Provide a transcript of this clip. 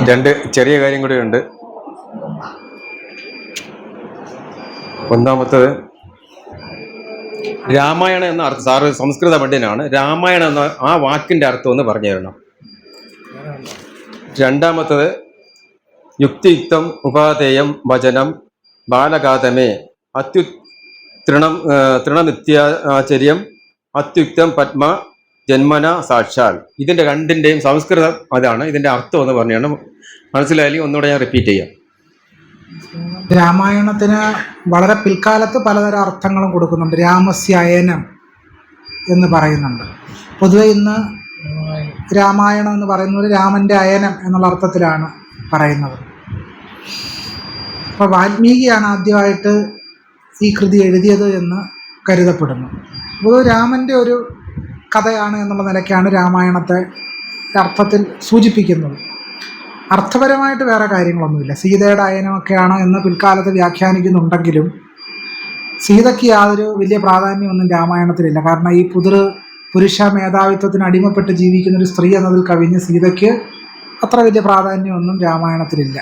രണ്ട് ചെറിയ കാര്യം കൂടെ ഉണ്ട്. ഒന്നാമത്തത്, രാമായണം എന്ന അർത്ഥം, സാറ് സംസ്കൃത പണ്ഡിതനാണ്, രാമായണം എന്ന ആ വാക്കിൻ്റെ അർത്ഥം ഒന്ന് പറഞ്ഞു തരണം. രണ്ടാമത്തത്, യുക്തിയുക്തം ഉപാധേയം വചനം ബാലഘാതമേ തൃണനിത്യാചര്യം അത്യുക്തം പത്മ ജന്മന സാക്ഷാൽ. ഇതിൻ്റെ രണ്ടിൻ്റെയും സംസ്കൃതം അതാണ്. ഇതിൻ്റെ അർത്ഥം എന്ന് പറഞ്ഞാണ്. മനസ്സിലായാലും ഒന്നുകൂടെ ഞാൻ റിപ്പീറ്റ് ചെയ്യാം. രാമായണത്തിന് വളരെ പിൽക്കാലത്ത് പലതരം അർത്ഥങ്ങളും കൊടുക്കുന്നുണ്ട്. രാമസ്യ അയനം എന്ന് പറയുന്നുണ്ട്. പൊതുവെ ഇന്ന് രാമായണം എന്ന് പറയുന്നത് രാമൻ്റെ അയനം എന്നുള്ള അർത്ഥത്തിലാണ് പറയുന്നത്. അപ്പോൾ വാൽമീകിയാണ് ആദ്യമായിട്ട് ഈ കൃതി എഴുതിയത് എന്ന് കരുതപ്പെടുന്നു. അപ്പോൾ രാമൻ്റെ ഒരു കഥയാണ് എന്നുള്ള നിലയ്ക്കാണ് രാമായണത്തെ അർത്ഥത്തിൽ സൂചിപ്പിക്കുന്നത്. അർത്ഥപരമായിട്ട് വേറെ കാര്യങ്ങളൊന്നുമില്ല. സീതയുടെ അയനമൊക്കെയാണ് എന്ന് പിൽക്കാലത്ത് വ്യാഖ്യാനിക്കുന്നുണ്ടെങ്കിലും സീതയ്ക്ക് യാതൊരു വലിയ പ്രാധാന്യമൊന്നും രാമായണത്തിലില്ല. കാരണം ഈ പുരുഷ മേധാവിത്വത്തിന് അടിമപ്പെട്ട് ജീവിക്കുന്നൊരു സ്ത്രീ എന്നതിൽ കവിഞ്ഞ് സീതയ്ക്ക് അത്ര വലിയ പ്രാധാന്യമൊന്നും രാമായണത്തിലില്ല.